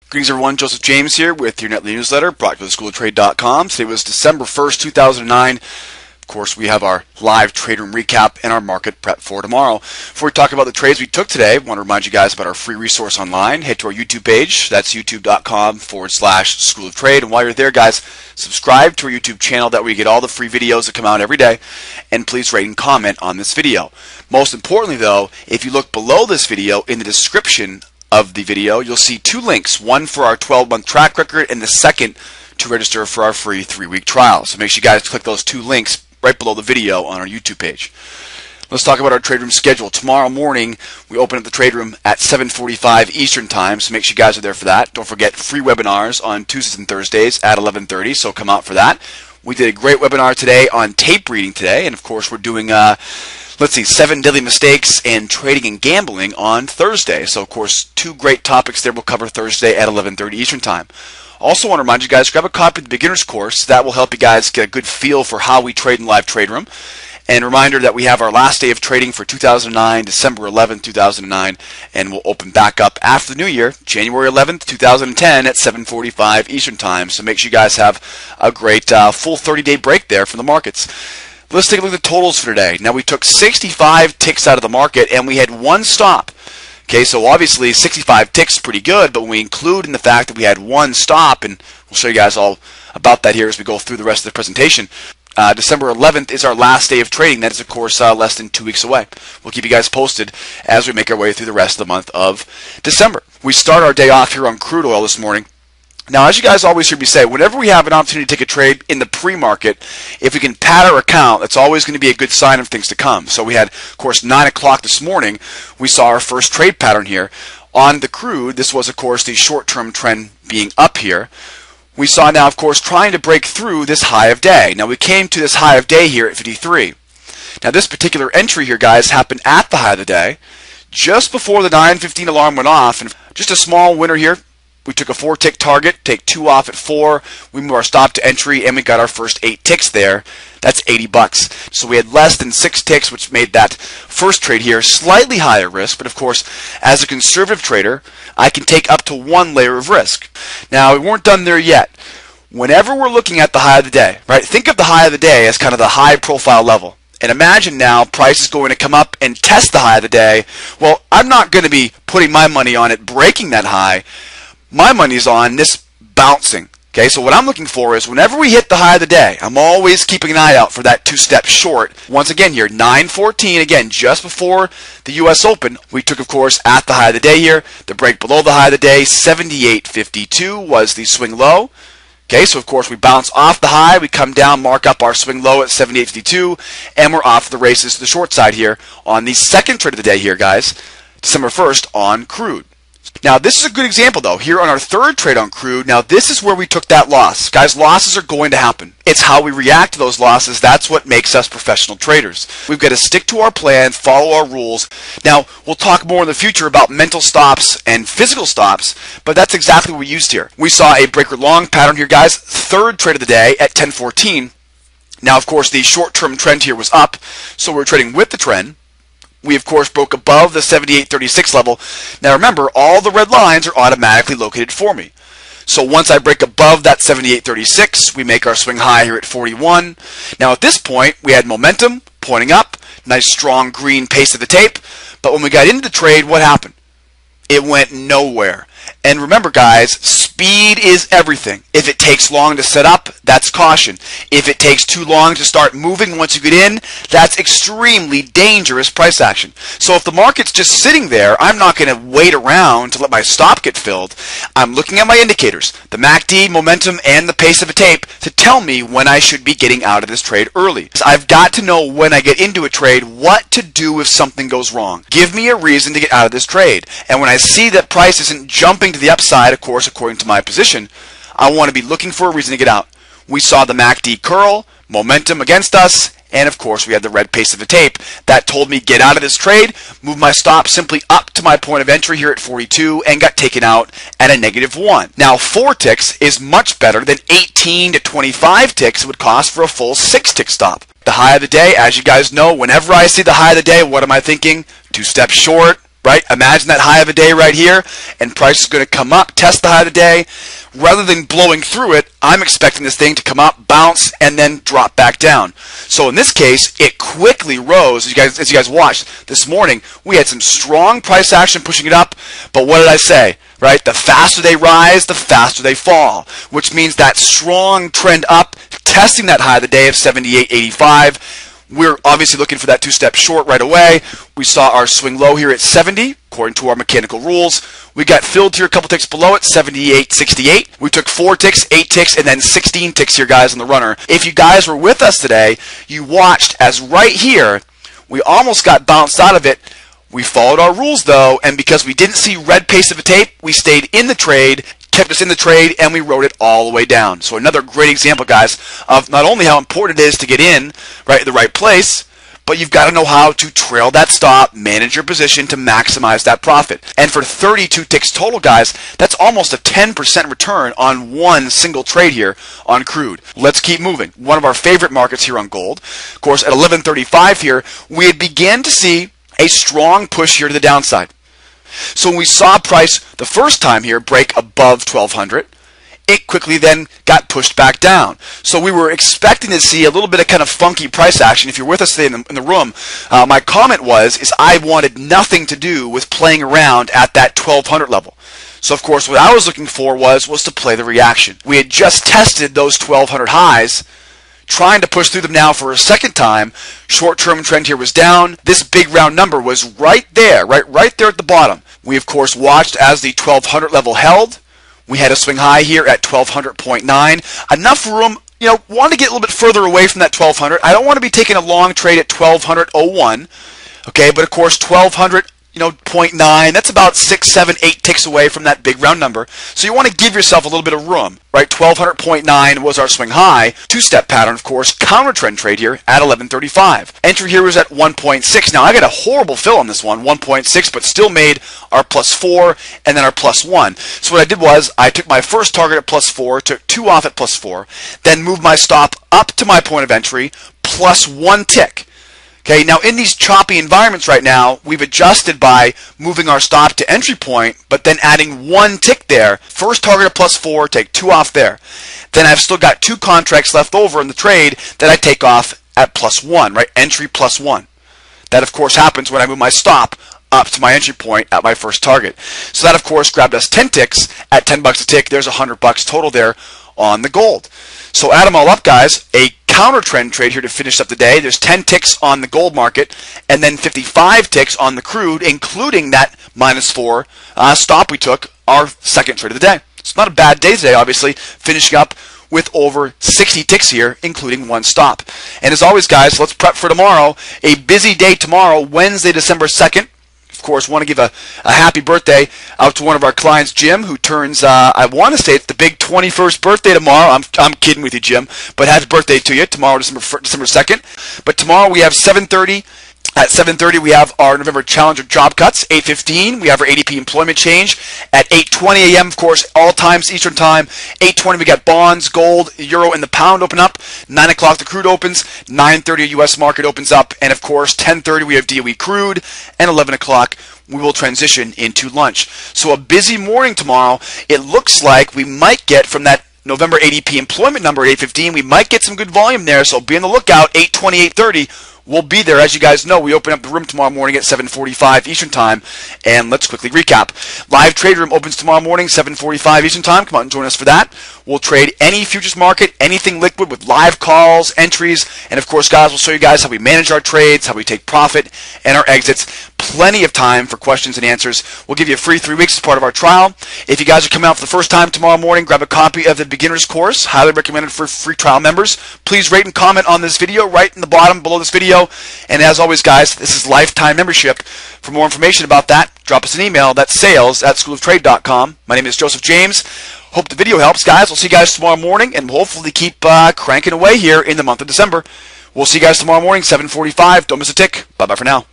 Greetings everyone, Joseph James here with your nightly newsletter brought to you by theSchoolOfTrade.com. Today was December 1st, 2009. Of course, we have our live trade room recap and our market prep for tomorrow. Before we talk about the trades we took today, I want to remind you guys about our free resource online. Head to our YouTube page. That's youtube.com/School of Trade. And while you're there, guys, subscribe to our YouTube channel. That way you get all the free videos that come out every day. And please rate and comment on this video. Most importantly, though, if you look below this video in the description of the video, you'll see two links, one for our 12-month track record and the second to register for our free 3-week trial. So make sure you guys click those two links right below the video on our YouTube page. Let's talk about our trade room schedule. Tomorrow morning, we open up the trade room at 7:45 Eastern Time, so make sure you guys are there for that. Don't forget free webinars on Tuesdays and Thursdays at 11:30, so come out for that. We did a great webinar today on tape reading today, and of course we're doing 7 deadly mistakes and trading and gambling on Thursday. So of course, two great topics there we'll cover Thursday at 11:30 Eastern Time. Also want to remind you guys, grab a copy of the beginner's course. That will help you guys get a good feel for how we trade in live trade room. And a reminder that we have our last day of trading for 2009, December 11th, 2009, and we'll open back up after the new year, January 11th, 2010 at 7:45 Eastern Time. So make sure you guys have a great full 30-day break there from the markets. Let's take a look at the totals for today. Now we took 65 ticks out of the market and we had one stop. Okay, so obviously 65 ticks is pretty good, but when we include in the fact that we had one stop, and we'll show you guys all about that here as we go through the rest of the presentation. December 11th is our last day of trading. That is, of course, less than 2 weeks away. We'll keep you guys posted as we make our way through the rest of the month of December. We start our day off here on crude oil this morning. Now, as you guys always hear me say, whenever we have an opportunity to take a trade in the pre-market, if we can pad our account, that's always going to be a good sign of things to come. So we had, of course, 9 o'clock this morning, we saw our first trade pattern here. On the crude, this was, of course, the short-term trend being up here. We saw now, of course, trying to break through this high of day. Now, we came to this high of day here at 53. Now, this particular entry here, guys, happened at the high of the day, just before the 9:15 alarm went off. And just a small winner here. We took a 4-tick target, take 2 off at 4. We moved our stop to entry, and we got our first 8 ticks there. That's $80. So we had less than 6 ticks, which made that first trade here slightly higher risk. But of course, as a conservative trader, I can take up to 1 layer of risk. Now, we weren't done there yet. Whenever we're looking at the high of the day, right? Think of the high of the day as kind of the high profile level. And imagine now price is going to come up and test the high of the day. Well, I'm not going to be putting my money on it breaking that high. My money's on this bouncing. Okay, so what I'm looking for is whenever we hit the high of the day, I'm always keeping an eye out for that 2-step short. Once again here, 9:14, again, just before the U.S. Open, we took, of course, at the high of the day here. The break below the high of the day, 78.52 was the swing low. Okay, so of course we bounce off the high, we come down, mark up our swing low at 78.52, and we're off the races to the short side here on the second trade of the day here, guys, December 1st on crude. Now, this is a good example, though, here on our third trade on crude. Now, this is where we took that loss. Guys, losses are going to happen. It's how we react to those losses. That's what makes us professional traders. We've got to stick to our plan, follow our rules. Now, we'll talk more in the future about mental stops and physical stops, but that's exactly what we used here. We saw a breaker long pattern here, guys. Third trade of the day at 10:14. Now, of course, the short-term trend here was up, so we're trading with the trend. We, of course, broke above the 78.36 level. Now, remember, all the red lines are automatically located for me. So once I break above that 78.36, we make our swing high here at 41. Now, at this point, we had momentum pointing up, nice strong green pace of the tape. But when we got into the trade, what happened? It went nowhere. And remember, guys, speed is everything. If it takes long to set up, that's caution. If it takes too long to start moving once you get in, that's extremely dangerous price action. So if the market's just sitting there, I'm not going to wait around to let my stop get filled. I'm looking at my indicators, the MACD, momentum, and the pace of a tape to tell me when I should be getting out of this trade early. I've got to know when I get into a trade what to do if something goes wrong. Give me a reason to get out of this trade. And when I see that price isn't jumping to the upside, of course, according to my position, I want to be looking for a reason to get out. We saw the MACD curl, momentum against us, and of course we had the red pace of the tape that told me get out of this trade, move my stop simply up to my point of entry here at 42 and got taken out at a -1. Now 4 ticks is much better than 18 to 25 ticks it would cost for a full 6-tick stop. The high of the day, as you guys know, whenever I see the high of the day, what am I thinking? 2 steps short, right? Imagine that high of a day right here, and price is going to come up, test the high of the day. Rather than blowing through it, I'm expecting this thing to come up, bounce, and then drop back down. So in this case, it quickly rose. As you guys watched this morning, we had some strong price action pushing it up. But what did I say? Right? The faster they rise, the faster they fall, which means that strong trend up, testing that high of the day of 78.85. We're obviously looking for that two-step short right away. We saw our swing low here at 70, according to our mechanical rules. We got filled here a couple ticks below it, 78.68. We took 4 ticks, 8 ticks, and then 16 ticks here, guys, on the runner. If you guys were with us today, you watched as right here, we almost got bounced out of it. We followed our rules, though, and because we didn't see red paste of a tape, we stayed in the trade, kept us in the trade, and we rode it all the way down. So another great example, guys, of not only how important it is to get in right at the right place, but you've got to know how to trail that stop, manage your position to maximize that profit. And for 32 ticks total, guys, that's almost a 10% return on one single trade here on crude. Let's keep moving. One of our favorite markets here on gold. Of course, at 11:35 here, we had began to see a strong push here to the downside. So when we saw price the first time here break above 1200, it quickly then got pushed back down. So we were expecting to see a little bit of kind of funky price action. If you're with us today in the room, my comment is I wanted nothing to do with playing around at that 1200 level. So of course what I was looking for was to play the reaction. We had just tested those 1200 highs, trying to push through them now for a second time. Short-term trend here was down. This big round number was right there, right there at the bottom. We, of course, watched as the 1200 level held. We had a swing high here at 1200.9. Enough room, want to get a little bit further away from that 1200. I don't want to be taking a long trade at 1200.01. Okay, but of course, 1200, 0.9, that's about 6, 7, 8 ticks away from that big round number. So you want to give yourself a little bit of room, right? 1200.9 was our swing high. Two-step pattern, of course, counter trend trade here at 11:35. Entry here was at 1.6. Now I got a horrible fill on this one, 1.6, but still made our +4 and then our +1. So what I did was I took my first target at +4, took 2 off at +4, then moved my stop up to my point of entry, +1 tick. Okay, now in these choppy environments right now, we've adjusted by moving our stop to entry point, but then adding 1 tick there. First target at +4, take 2 off there. Then I've still got 2 contracts left over in the trade that I take off at +1, right? Entry +1. That, of course, happens when I move my stop up to my entry point at my first target. So that, of course, grabbed us 10 ticks at $10 a tick. There's $100 total there on the gold. So add them all up, guys. A counter trend trade here to finish up the day. There's 10 ticks on the gold market and then 55 ticks on the crude, including that -4 stop we took, our second trade of the day. It's not a bad day today, obviously, finishing up with over 60 ticks here, including 1 stop. And as always, guys, let's prep for tomorrow. A busy day tomorrow, Wednesday, December 2nd. Of course, want to give a happy birthday out to one of our clients, Jim, who turns, I want to say it's the big 21st birthday tomorrow. I'm kidding with you, Jim, but happy birthday to you tomorrow, December 2nd. But tomorrow we have 7:30. At 7:30, we have our November Challenger job cuts. 8:15, we have our ADP employment change. At 8:20 a.m., of course, all times Eastern time. 8:20, we got bonds, gold, euro, and the pound open up. 9 o'clock, the crude opens. 9:30, a U.S. market opens up. And, of course, 10:30, we have DOE crude. And 11 o'clock, we will transition into lunch. So a busy morning tomorrow. It looks like we might get from that November ADP employment number at 8:15, we might get some good volume there. So be on the lookout. 8:20, 8:30. We'll be there. As you guys know, we open up the room tomorrow morning at 7:45 Eastern Time. And let's quickly recap. Live trade room opens tomorrow morning, 7:45 Eastern Time. Come out and join us for that. We'll trade any futures market, anything liquid with live calls, entries. And of course, guys, we'll show you guys how we manage our trades, how we take profit, and our exits. Plenty of time for questions and answers. We'll give you a free 3 weeks as part of our trial. If you guys are coming out for the first time tomorrow morning, grab a copy of the beginner's course. Highly recommended for free trial members. Please rate and comment on this video right in the bottom below this video. And as always, guys, this is lifetime membership. For more information about that, drop us an email. That's sales@schooloftrade.com. My name is Joseph James. Hope the video helps, guys. We'll see you guys tomorrow morning, and we'll hopefully keep cranking away here in the month of December. We'll see you guys tomorrow morning, 7:45. Don't miss a tick. Bye-bye for now.